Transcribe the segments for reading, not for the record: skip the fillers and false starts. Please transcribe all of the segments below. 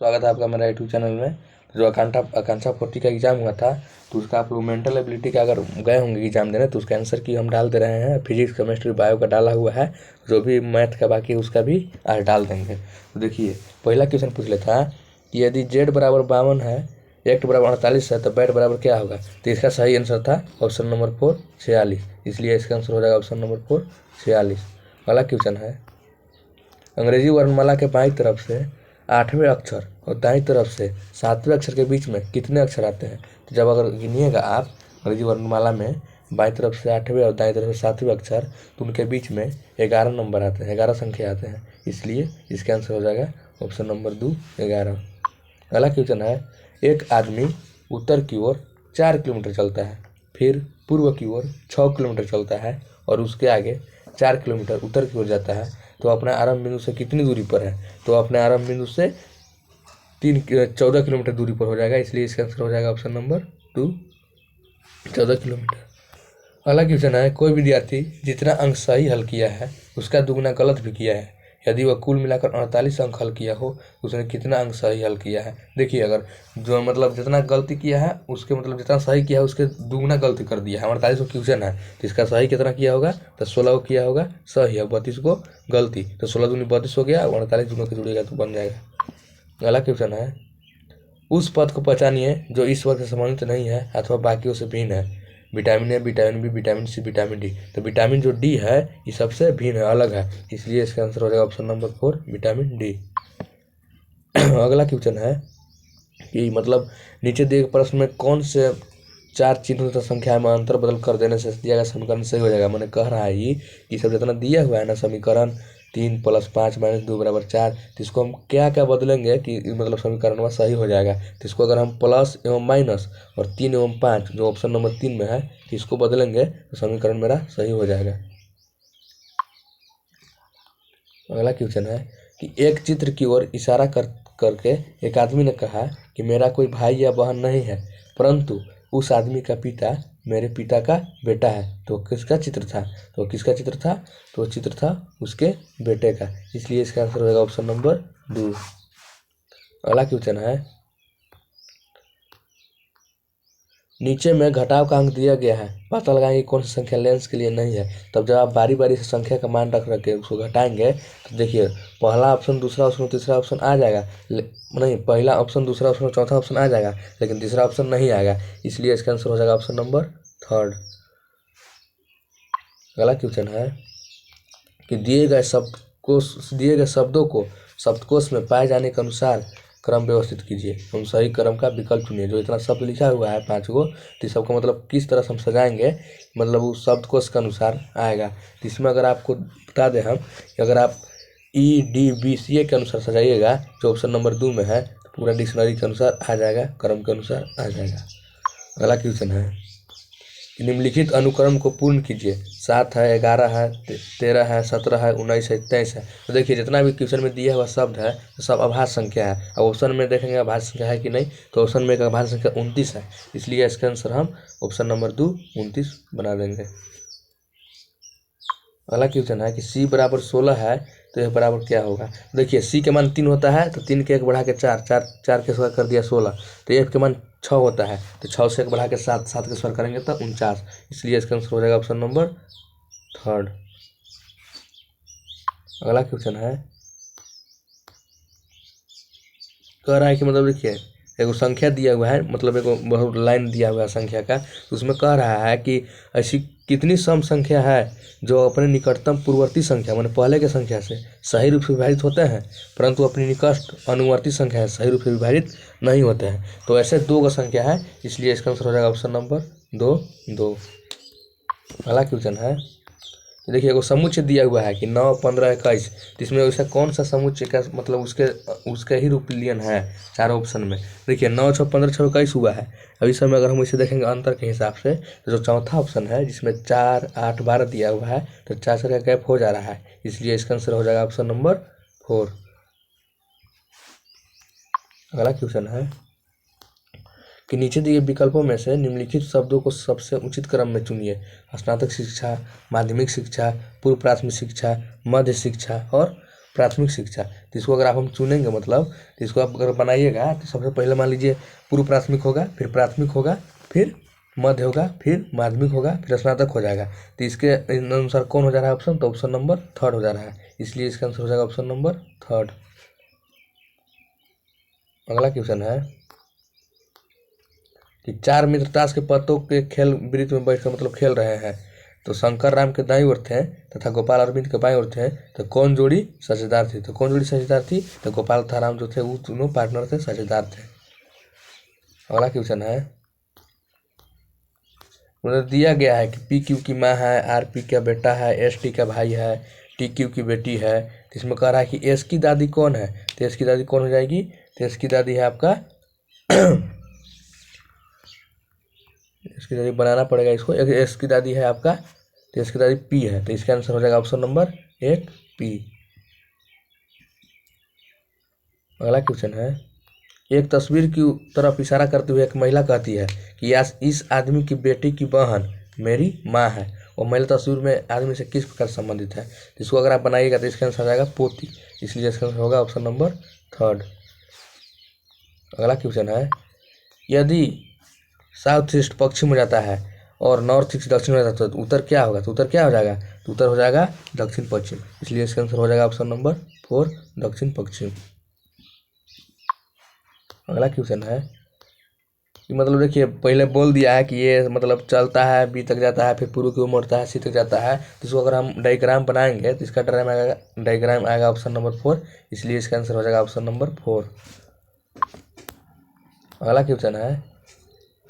स्वागत है आपका मेरा यूट्यूब चैनल में। जो आकांक्षा 40 का एग्ज़ाम हुआ था, तो उसका आप लोग मेंटल एबिलिटी का अगर गए होंगे एग्ज़ाम देने, तो उसका आंसर की हम डाल दे रहे हैं। फिजिक्स, केमिस्ट्री, बायो का डाला हुआ है, जो भी मैथ का बाकी है उसका भी आज डाल देंगे। तो देखिए, पहला क्वेश्चन पूछ लेता है कि यदि जेड बराबर 52 है, एक्ट बराबर 48 है, तो बैट बराबर क्या होगा। तो इसका सही आंसर था ऑप्शन नंबर 4 46, इसलिए इसका आंसर हो जाएगा ऑप्शन नंबर 4 46। अगला क्वेश्चन है, अंग्रेजी वर्णमाला के बाईं तरफ से 8वें अक्षर और दाईं तरफ से 7वें अक्षर के बीच में कितने अक्षर आते हैं। तो जब अगर गिनिएगा आप अंग्रेजी वर्णमाला में बाईं तरफ से 8वें और दाईं तरफ से 7वें अक्षर, तो उनके बीच में 11 नंबर आते हैं, 11 संख्या आते हैं, इसलिए इसका आंसर हो जाएगा ऑप्शन नंबर 2 11। अगला क्वेश्चन है, एक आदमी उत्तर की ओर 4 किलोमीटर चलता है, फिर पूर्व की ओर 6 किलोमीटर चलता है और उसके आगे 4 किलोमीटर उत्तर की ओर जाता है, तो अपने आरंभ बिंदु से कितनी दूरी पर है। तो अपने आरंभ बिंदु से 14 किलोमीटर दूरी पर हो जाएगा, इसलिए इसका आंसर हो जाएगा ऑप्शन नंबर 2 14 किलोमीटर। अगला क्वेश्चन है, कोई विद्यार्थी जितना अंक सही हल किया है उसका दुगुना गलत भी किया है, यदि वह कुल मिलाकर 48 अंक हल किया हो, उसने कितना अंक सही हल किया है। देखिए, अगर जो मतलब जितना गलती किया है उसके मतलब जितना सही किया है उसके दुगुना गलती कर दिया है। 48 को क्वेश्चन है, तो इसका सही कितना किया होगा, तो 16 को किया होगा सही है, 32 को गलती, तो 16 दूनी 32 हो गया, 48 दोनों के जुड़ेगा तो बन जाएगा। अगला क्वेश्चन है, उस पद को पहचानिए जो इस वर्ग से संबंधित नहीं है अथवा बाकियों से भिन्न है। Vitamin A, vitamin B, vitamin C, vitamin D. तो विटामिन जो डी है ये सबसे भिन्न है, अलग है, इसलिए इसका आंसर हो जाएगा ऑप्शन नंबर 4 विटामिन डी। अगला क्वेश्चन है कि मतलब नीचे दिए गए प्रश्न में कौन से 4 चिन्ह तथा संख्या में अंतर बदल कर देने से दिया गया समीकरण सही हो जाएगा। मैंने कह रहा है ये कि सब जितना दिया हुआ है ना समीकरण 3 + 5 - 2 = 4, तो इसको हम क्या क्या बदलेंगे कि मतलब समीकरण में सही हो जाएगा। तो इसको अगर हम प्लस एवं माइनस और 3 एवं 5 जो ऑप्शन नंबर 3 में है, तो इसको बदलेंगे तो समीकरण मेरा सही हो जाएगा। अगला क्वेश्चन है कि एक चित्र की ओर इशारा करके एक आदमी ने कहा कि मेरा कोई भाई या बहन नहीं है, परंतु उस आदमी का पिता मेरे पिता का बेटा है। तो किसका चित्र था, तो किसका चित्र था, तो चित्र था उसके बेटे का, इसलिए इसका आंसर होगा ऑप्शन नंबर 2। अगला क्वेश्चन है, नीचे में घटाव का अंक दिया गया है, पता लगाएंगे कौन सी संख्या लेंस के लिए नहीं है। तब जब आप बारी बारी से संख्या का मान रख के उसको घटाएंगे, तो देखिए पहला ऑप्शन, दूसरा ऑप्शन, तीसरा ऑप्शन आ जाएगा, नहीं पहला ऑप्शन, दूसरा ऑप्शन, चौथा ऑप्शन आ जाएगा, लेकिन तीसरा ऑप्शन नहीं आएगा, इसलिए इसका आंसर हो जाएगा ऑप्शन नंबर 3। अगला क्वेश्चन है कि दिए गए शब्दों को शब्दकोश में पाए जाने के अनुसार क्रम व्यवस्थित कीजिए। हम सही क्रम का विकल्प चुनिए। जो इतना शब्द लिखा हुआ है 5 गो, तो सबको मतलब किस तरह से हम सजाएंगे, मतलब वो शब्दकोश के अनुसार आएगा। तो इसमें अगर आपको बता दें हम कि अगर आप EDBCA के अनुसार सजाइएगा, जो ऑप्शन नंबर 2 में है, तो पूरा डिक्शनरी के अनुसार आ जाएगा, क्रम के अनुसार आ जाएगा। अगला क्वेश्चन है, निम्नलिखित अनुक्रम को पूर्ण कीजिए। 7 है, 11 है, 13 है, 17 है, 19 है, 23 है। तो देखिए जितना भी क्वेश्चन में दिया हुआ शब्द है तो सब अभाज्य संख्या है। अब ऑप्शन में देखेंगे अभाज्य संख्या है कि नहीं, तो ऑप्शन में एक अभाज्य संख्या 29 है, इसलिए इसका आंसर हम ऑप्शन नंबर 2 29 बना देंगे। अगला क्वेश्चन है कि C = 16 है, तो यह बराबर क्या होगा। देखिए C के मान 3 होता है, तो 3 के 1 बढ़ा के 4, 4 के स्क्वायर कर दिया 16, तो F के मान 6 होता है, तो 6 से 1 बढ़ा के 7, 7 के स्क्वायर करेंगे तो 49, इसलिए इसका आंसर हो जाएगा ऑप्शन नंबर 3। अगला क्वेश्चन है, कह रहा है कि मतलब देखिए एगो संख्या दिया हुआ है, मतलब एगो बहुत लाइन दिया हुआ है संख्या का, तो उसमें कह रहा है कि ऐसी कितनी सम संख्या है जो अपने निकटतम पूर्ववर्ती संख्या माने पहले के संख्या से सही रूप से विभाजित होते हैं, परंतु अपनी निकट अनुवर्ती संख्या से सही रूप से विभाजित नहीं होते हैं। तो ऐसे 2 संख्या है, इसलिए इसका आंसर हो जाएगा ऑप्शन नंबर 2। अगला क्वेश्चन है, देखिए एगो समुच्चय दिया हुआ है कि 9, 15, 21, तो इसमें वैसा कौन सा समुच्चय का मतलब उसके ही रूपलियन है चारों ऑप्शन में। देखिए 9, 6, 15, 6, 21 हुआ है। अभी समय अगर हम इसे देखेंगे अंतर के हिसाब से, तो जो चौथा ऑप्शन है जिसमें 4, 8, 12 दिया हुआ है, तो 4 से का गैप हो जा रहा है, इसलिए इसका आंसर हो जाएगा ऑप्शन नंबर 4। अगला क्वेश्चन है कि नीचे दिए विकल्पों में से निम्नलिखित शब्दों को सबसे उचित क्रम में चुनिए। स्नातक शिक्षा, माध्यमिक शिक्षा, पूर्व प्राथमिक शिक्षा, मध्य शिक्षा और प्राथमिक शिक्षा, तो इसको अगर आप हम चुनेंगे मतलब, तो इसको आप अगर बनाइएगा तो सबसे पहले मान लीजिए पूर्व प्राथमिक होगा, फिर प्राथमिक होगा, फिर मध्य होगा, फिर माध्यमिक होगा, फिर स्नातक हो जाएगा। तो इसके अनुसार कौन हो जा रहा है ऑप्शन, तो ऑप्शन नंबर थर्ड हो जा रहा है, इसलिए इसका आंसर हो जाएगा ऑप्शन नंबर थर्ड। अगला क्वेश्चन है कि चार मित्र ताश के पत्तों के खेल वृत्त में बैठकर मतलब खेल रहे हैं, तो शंकर राम के दाईं ओर थे तथा गोपाल अरविंद के बाईं ओर थे, तो कौन जोड़ी साझेदार थी, तो कौन जोड़ी साझेदार थी, तो गोपाल तथा राम जो थे वो दोनों पार्टनर थे, साझेदार थे। अगला क्वेश्चन है, उन्हें दिया गया है कि पी क्यू की माँ है, आर पी का बेटा है, एस टी का भाई है, टी क्यू की बेटी है, तो इसमें कह रहा है कि एस की दादी कौन है, तो एस की दादी कौन हो जाएगी, तो एस की दादी है आपका इसकी दादी बनाना पड़ेगा इसको, एस की दादी है आपका, तो इसकी दादी पी है, तो इसका आंसर हो जाएगा ऑप्शन नंबर एक पी। अगला क्वेश्चन है, एक तस्वीर की तरफ इशारा करते हुए एक महिला कहती है कि इस आदमी की बेटी की बहन मेरी माँ है, और महिला तस्वीर में आदमी से किस प्रकार संबंधित है, तो इसको अगर आप बनाइएगा तो इसका आंसर आ जाएगा पोती, इसलिए इसका आंसर होगा ऑप्शन नंबर थर्ड। अगला क्वेश्चन है, यदि साउथ ईस्ट पश्चिम हो जाता है और नॉर्थ ईस्ट दक्षिण हो जाता है तो उत्तर क्या होगा, तो उत्तर क्या हो जाएगा, तो उत्तर हो जाएगा दक्षिण पश्चिम, इसलिए इसका आंसर हो जाएगा ऑप्शन नंबर फोर दक्षिण पश्चिम। अगला क्वेश्चन है कि मतलब देखिए पहले बोल दिया है कि ये मतलब चलता है, बी तक जाता है, फिर पूर्व की ओर मुड़ता है, सी तक जाता है, तो इसको अगर हम डायग्राम बनाएंगे तो इसका डायग्राम आएगा ऑप्शन नंबर फोर, इसलिए इसका आंसर हो जाएगा ऑप्शन नंबर फोर। अगला क्वेश्चन है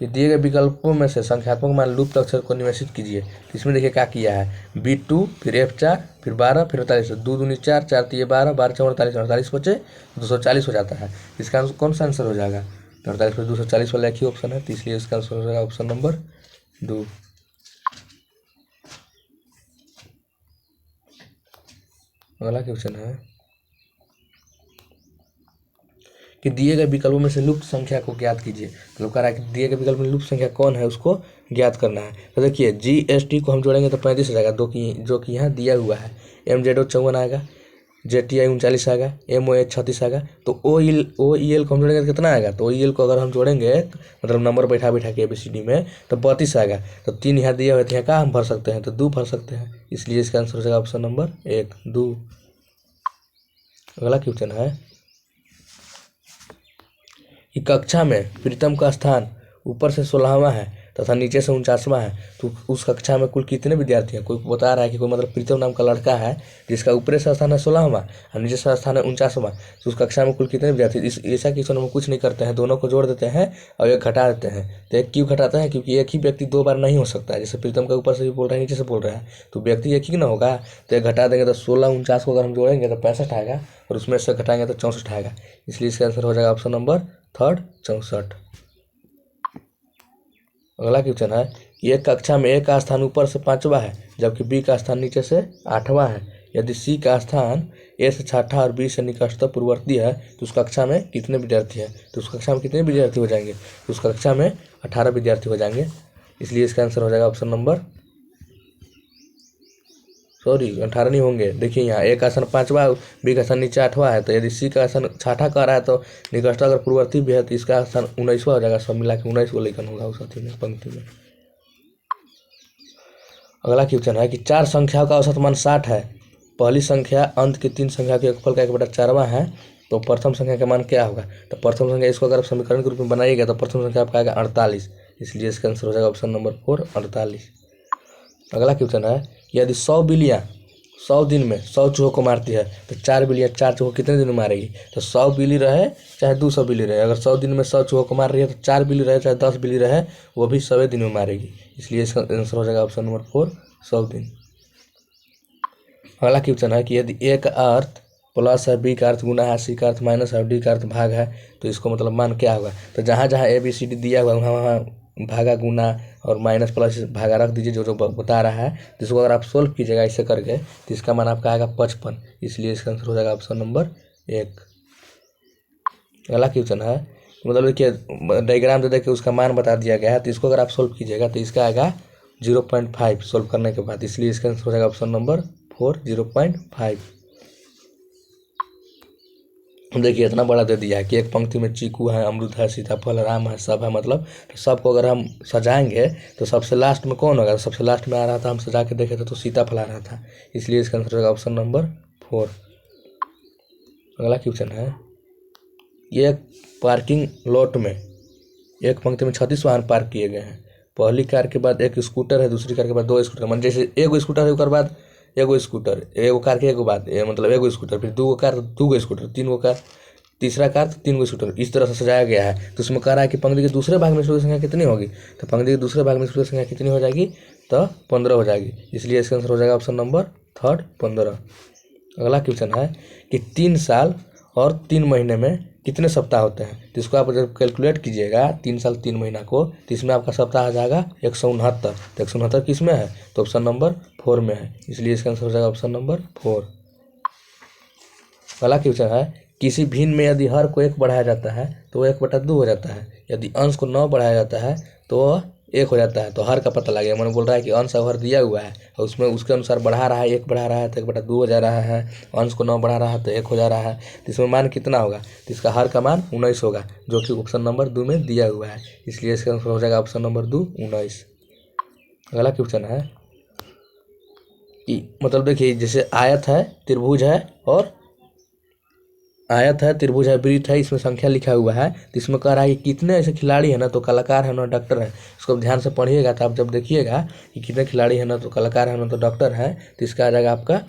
कि दिए गए विकल्पों में से संख्यात्मक मान लुप्त अक्षर को निवेशित कीजिए, इसमें देखिए क्या किया है, B2 फिर F4 फिर 12 फिर 48, 2 दूनी 4 4 3 12 12 4 48 48 बचे 240 हो जाता है, इसका कौन सा आंसर हो जाएगा, तो 48 पर 240 वाला एक ही ऑप्शन है, तो इसलिए इसका आंसर हो जाएगा ऑप्शन नंबर 2। अगला क्वेश्चन है कि दिए गए विकल्पों में से लुप्त संख्या को ज्ञात कीजिए, मतलब कह रहा है कि दिए गए विकल्प में लुप्त संख्या कौन है उसको ज्ञात करना है। तो देखिए GST को हम जोड़ेंगे तो 35 आ जाएगा, जो कि यहाँ दिया हुआ है, MZO 54 आएगा, JTI 39 आएगा, MOH 36 आएगा, तो OEL को हम जोड़ेंगे तो कितना आएगा, तो OEL को अगर हम जोड़ेंगे मतलब नंबर बैठा बैठा के ABCD में तो 32 आएगा, तो 3 यहाँ दिए हुए थे, यहाँ का हम भर सकते हैं, तो 2 भर सकते हैं, इसलिए इसका आंसर हो जाएगा ऑप्शन नंबर 1 2। अगला क्वेश्चन है कि कक्षा में प्रीतम का स्थान ऊपर से 16वां है तथा नीचे से 49वां है, तो उस कक्षा में कुल कितने विद्यार्थी हैं, कोई बता रहा है कि कोई मतलब प्रीतम नाम का लड़का है जिसका ऊपरी से स्थान है 16वां और नीचे से स्थान है 49वां, तो उस कक्षा में कुल कितने विद्यार्थी, इस ऐसा क्वेश्चन हम कुछ नहीं करते हैं, दोनों को जोड़ देते हैं और एक घटा देते हैं। तो एक क्यों घटाते हैं, क्योंकि एक ही व्यक्ति 2 बार नहीं हो सकता है, जैसे प्रीतम का ऊपर से भी बोल रहा है नीचे से बोल रहा है, तो व्यक्ति एक ही ना होगा, तो एक घटा देंगे तो 16 49 को अगर हम जोड़ेंगे तो 65 आएगा और उसमें से घटाएंगे तो 64 आएगा, इसलिए इसका आंसर हो जाएगा ऑप्शन नंबर थर्ड 64। अगला क्वेश्चन है कि एक कक्षा में A का स्थान ऊपर से 5वां है जबकि B का स्थान नीचे से 8वां है, यदि C का स्थान A से 6ठा और B से निकटतम पूर्ववर्ती है तो उस कक्षा में कितने विद्यार्थी हैं, तो उस कक्षा में कितने विद्यार्थी हो जाएंगे, तो उस कक्षा में 18 विद्यार्थी हो जाएंगे, इसलिए इसका आंसर हो जाएगा ऑप्शन नंबर 18 नहीं होंगे। देखिए यहाँ A का स्थान 5वां, B का स्थान नीचे 8वां है, तो यदि C का स्थान 6ठा कर रहा है तो निकटतम अगर पूर्ववर्ती भी है तो इसका स्थान 19वां हो जाएगा, सब मिला के 19 को लेकर होगा उस अथी में पंक्ति में। अगला क्वेश्चन है कि 4 संख्याओं का औसत मान 60 है, पहली संख्या अंत की 3 संख्या के योगफल का 1/4वां है, तो प्रथम संख्या का मान क्या होगा, तो प्रथम संख्या इसको अगर आप समीकरण के रूप में बनाइएगा तो प्रथम संख्या आपका आएगा 48, इसलिए इसका आंसर हो जाएगा ऑप्शन नंबर 4 48। अगला क्वेश्चन है यदि 100 बिल्लियाँ 100 दिन में 100 चूहों को मारती है तो 4 बिल्लियाँ 4 चूहों कितने दिन में मारेगी, तो 100 बिल्ली रहे चाहे 200 बिल्ली रहे, अगर 100 दिन में 100 चूहों को मार रही है तो 4 बिल्ली रहे चाहे 10 बिल्ली रहे वो भी 100 दिन में मारेगी, इसलिए इसका आंसर हो जाएगा ऑप्शन नंबर 4 100 दिन। अगला क्वेश्चन है कि यदि A का अर्थ प्लस है, B का अर्थ गुना है, C का अर्थ माइनस है और D का अर्थ भाग है, तो इसको मतलब मान क्या होगा, तो जहाँ जहाँ ABCD दिया हुआ वहाँ वहाँ भागा गुना और माइनस प्लस भागा रख दीजिए जो जो बता रहा है, जिसको अगर आप सोल्व कीजिएगा ऐसे करके तो इसका मान आपका आएगा 55, इसलिए इसका आंसर हो जाएगा ऑप्शन नंबर 1। अगला क्वेश्चन है मतलब देखिए डायग्राम दे के उसका मान बता दिया गया है, तो इसको अगर आप सोल्व कीजिएगा तो इसका आएगा 0.5 सोल्व करने के बाद, इसलिए इसका आंसर हो जाएगा ऑप्शन नंबर 4 0.5। देखिए इतना बड़ा दे दिया है कि एक पंक्ति में चीकू है, अमरूद है, सीताफल, आम है, सब है, मतलब तो सबको अगर हम सजाएंगे तो सबसे लास्ट में कौन होगा? सबसे लास्ट में आ रहा था, हम सजा के देखे थे तो सीताफल आ रहा था, इसलिए इसका आंसर होगा ऑप्शन नंबर 4। अगला क्वेश्चन है, एक पार्किंग लॉट में एक पंक्ति में 36 वाहन पार्क किए गए हैं। पहली कार के बाद एक स्कूटर है, दूसरी कार के बाद 2 स्कूटर, मतलब जैसे एगो स्कूटर है ओकर बाद एगो स्कूटर, एगो कार के एगो बाद मतलब एगो स्कूटर, फिर 2 कार 2 स्कूटर, 3 कार, तीसरा कार तो 3 स्कूटर, इस तरह से सजाया गया है। तो उसमें कह रहा है कि पंक्ति के दूसरे भाग में स्कूटर की संख्या कितनी होगी? तो पंक्ति के दूसरे भाग में स्कूटर की संख्या कितनी हो जाएगी? तो 15 हो जाएगी, इसलिए इसका आंसर हो जाएगा ऑप्शन नंबर 3 15। अगला क्वेश्चन है कि 3 साल और 3 महीने में कितने सप्ताह होते हैं? तो इसको आप जब कैलकुलेट कीजिएगा 3 साल 3 महीना को, तो इसमें आपका सप्ताह आ जाएगा 169। तो 169 किस में है? तो ऑप्शन नंबर 4 में है, इसलिए इसका आंसर हो जाएगा ऑप्शन नंबर 4। अगला क्वेश्चन है, किसी भिन्न में यदि हर को 1 बढ़ाया जाता है तो वो 1/2 हो जाता है, यदि अंश को 9 बढ़ाया जाता है तो वह 1 हो जाता है। तो हर का पता लगे, मैंने बोल रहा है कि अंश और हर दिया हुआ है और उसमें उसके अनुसार बढ़ा रहा है, 1 बढ़ा रहा है तो 1/2 हो जा रहा है, अंश को 9 बढ़ा रहा है तो 1 हो जा रहा है। तो इसमें मान कितना होगा? तो इसका हर का मान 19 होगा, जो कि ऑप्शन नंबर 2 में दिया हुआ है, इसलिए इसका आंसर हो जाएगा ऑप्शन नंबर 2 19। अगला क्वेश्चन है कि मतलब देखिए जैसे आयत है, त्रिभुज है और आयत है, त्रिभुज है, वृत्त है, इसमें संख्या लिखा हुआ है। तो इसमें कह रहा है कि कितने ऐसे खिलाड़ी हैं, ना तो कलाकार है ना डॉक्टर है। इसको ध्यान से पढ़िएगा तो आप जब देखिएगा कि कितने खिलाड़ी हैं, ना तो कलाकार है ना तो डॉक्टर है, तो इसका आ जाएगा आपका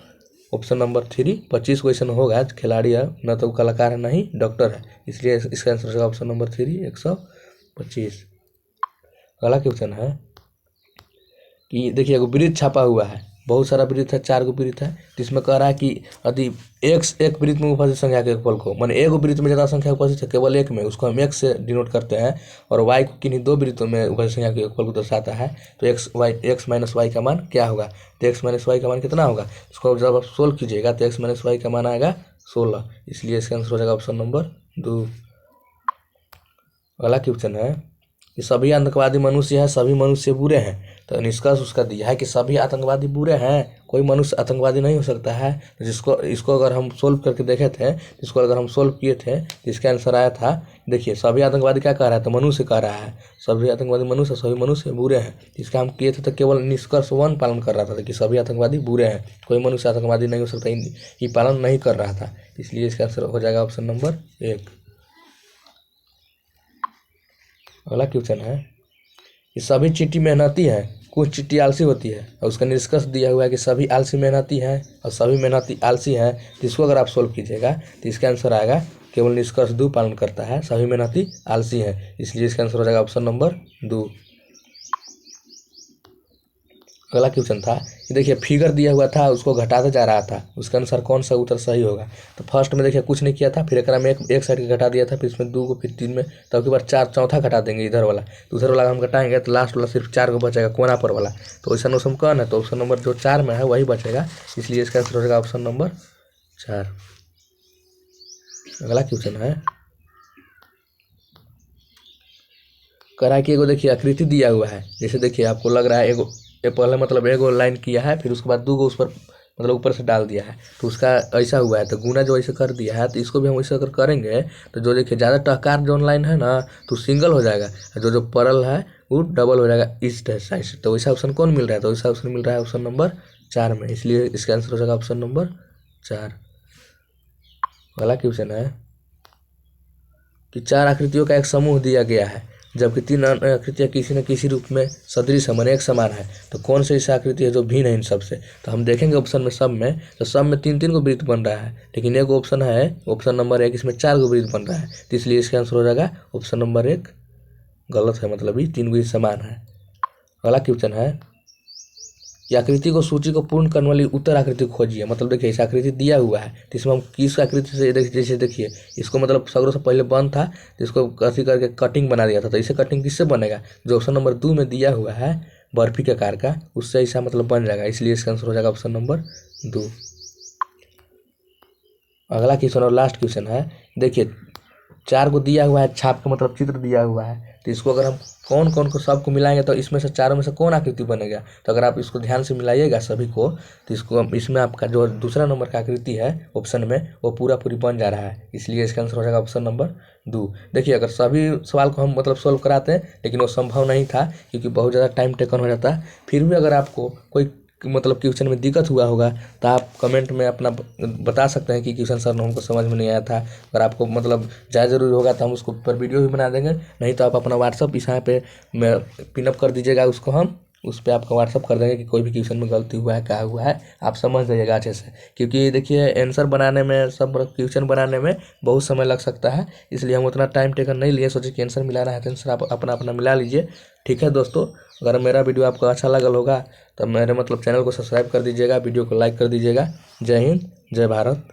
ऑप्शन नंबर 3। 25 क्वेश्चन होगा, खिलाड़ी है ना तो कलाकार है ना ही डॉक्टर है, इसलिए इसका आंसर होगा ऑप्शन नंबर 3 125। अगला क्वेश्चन है कि देखिए एगो वृत्त छापा हुआ है, बहुत सारा वृत्त है, 4 गो वृत्त है। तो इसमें कह रहा है कि यदि एक वृत्त में उपस्थित संख्या के फल को, माने एगो वृत्त में ज़्यादा संख्या उपस्थित है केवल एक में, उसको हम x से डिनोट करते हैं, और y को किन्हीं 2 वृत्तों में उपस्थित संख्या के फल को दर्शाता है। तो x माइनस वाई का मान क्या होगा? तो x माइनस वाई का मान कितना होगा? इसको जब आप सोल्व कीजिएगा तो x माइनस वाई का मान आएगा 16, इसलिए इसका आंसर हो जाएगा ऑप्शन नंबर 2। अगला क्वेश्चन है कि सभी आतंकवादी मनुष्य हैं, सभी मनुष्य बुरे हैं। तो निष्कर्ष उसका दिया है कि सभी आतंकवादी बुरे हैं, कोई मनुष्य आतंकवादी नहीं हो सकता है। इसको अगर हम सोल्व करके देखे थे, इसको अगर हम सोल्व किए थे तो इसका आंसर आया था, देखिए सभी आतंकवादी क्या कह रहा है? तो मनुष्य कह रहा है, सभी आतंकवादी मनुष्य, सभी मनुष्य बुरे हैं। इसका हम किए थे तो केवल निष्कर्ष 1 पालन कर रहा था कि सभी आतंकवादी बुरे हैं, कोई मनुष्य आतंकवादी नहीं हो सकता, ये पालन नहीं कर रहा था, इसलिए इसका आंसर हो जाएगा ऑप्शन नंबर 1। अगला क्वेश्चन है कि सभी चींटी मेहनती हैं, कुछ चींटी आलसी होती है, और उसका निष्कर्ष दिया हुआ है कि सभी आलसी मेहनती हैं और सभी मेहनती आलसी हैं। तो इसको अगर आप सोल्व कीजिएगा तो इसका आंसर आएगा, केवल निष्कर्ष 2 पालन करता है, सभी मेहनती आलसी हैं, इसलिए इसका आंसर हो जाएगा ऑप्शन नंबर 2। अगला क्वेश्चन था कि देखिए फिगर दिया हुआ था, उसको घटाते जा रहा था, उसके अनुसार कौन सा उत्तर सही होगा? तो फर्स्ट में देखिए कुछ नहीं किया था, फिर एक में एक साइड के घटा दिया था, फिर इसमें 2 को, फिर 3 में, तब के बाद 4 चौथा घटा देंगे इधर वाला, तो उधर वाला हम घटाएंगे तो लास्ट वाला सिर्फ 4 को बचेगा कोना पर वाला। तो ऐसा मौसम कौन है? तो ऑप्शन नंबर जो 4 में है वही बचेगा, इसलिए इसका आंसर हो जाएगा ऑप्शन नंबर 4। अगला क्वेश्चन है करा कि एगो देखिए आकृति दिया हुआ है, जैसे देखिए आपको लग रहा है एगो पहले मतलब एगो लाइन किया है, फिर उसके बाद 2 गो उस पर मतलब ऊपर से डाल दिया है, तो उसका ऐसा हुआ है, तो गुना जो ऐसे कर दिया है, तो इसको भी हम ऐसे अगर करेंगे तो जो देखिए ज़्यादा टहकार जो लाइन है ना तो सिंगल हो जाएगा, जो परल है वो डबल हो जाएगा इस साइड से। तो वैसा ऑप्शन कौन मिल रहा है? तो वैसा ऑप्शन मिल रहा है ऑप्शन नंबर 4 में, इसलिए इसका आंसर हो जाएगा ऑप्शन नंबर 4। अगला क्वेश्चन है कि 4 आकृतियों का एक समूह दिया गया है, जबकि 3 आकृतियाँ किसी न किसी रूप में सदृश है, माने एक समान है। तो कौन सी ऐसी आकृति है जो भिन्न है इन सब से? तो हम देखेंगे ऑप्शन में सब में, तो सब में 3-3 को वृत्त बन रहा है, लेकिन एक ऑप्शन है ऑप्शन नंबर 1, इसमें 4 को वृत्त बन रहा है, तो इसलिए इसका आंसर हो जाएगा ऑप्शन नंबर 1 गलत है, मतलब ये 3 को समान है। अगला क्वेश्चन है कि आकृति को सूची को पूर्ण करने वाली उत्तर आकृति खोजिए। मतलब देखिए इस आकृति दिया हुआ है, तो इसमें हम किस आकृति से जैसे देखिए इसको मतलब सगरों से पहले बंद था, तो इसको कथी करके कटिंग बना दिया था, तो इसे कटिंग किससे बनेगा? जो ऑप्शन नंबर 2 में दिया हुआ है बर्फी के आकार का, उससे ऐसा मतलब बन जाएगा, इसलिए इसका आंसर हो जाएगा ऑप्शन नंबर 2। अगला क्वेश्चन और लास्ट क्वेश्चन है, देखिए 4 को दिया हुआ है, छाप का मतलब चित्र दिया हुआ है, तो इसको अगर हम कौन कौन को सबको मिलाएंगे तो इसमें से चारों में से कौन आकृति बनेगा। तो अगर आप इसको ध्यान से मिलाइएगा सभी को, तो इसको इसमें आपका जो दूसरा नंबर का आकृति है ऑप्शन में, वो पूरा पूरी बन जा रहा है, इसलिए इसका आंसर हो जाएगा ऑप्शन नंबर 2। देखिए अगर सभी सवाल को हम मतलब सोल्व कराते हैं, लेकिन वो संभव नहीं था क्योंकि बहुत ज़्यादा टाइम टेकन हो जाता है। फिर भी अगर आपको कोई मतलब क्वेश्चन में दिक्कत हुआ होगा तो आप कमेंट में अपना बता सकते हैं कि क्वेश्चन सर हमको समझ में नहीं आया था। अगर आपको मतलब ज़्यादा ज़रूरी होगा तो हम उसको पर वीडियो भी बना देंगे, नहीं तो आप अपना व्हाट्सअप इस यहाँ पे पिनअप कर दीजिएगा, उसको हम उस पर आपका व्हाट्सअप कर देंगे कि कोई भी क्वेश्चन में गलती हुआ है क्या हुआ है, आप समझ जाइएगा अच्छे से। क्योंकि देखिए आंसर बनाने में, सब क्वेश्चन बनाने में बहुत समय लग सकता है, इसलिए हम उतना टाइम टेकन नहीं लिए, सोचे कि आंसर मिलाना है तो आंसर आप अपना अपना मिला लीजिए। ठीक है दोस्तों, अगर मेरा वीडियो आपको अच्छा लगल होगा तो मेरे मतलब चैनल को सब्सक्राइब कर दीजिएगा, वीडियो को लाइक कर दीजिएगा। जय हिंद, जय भारत।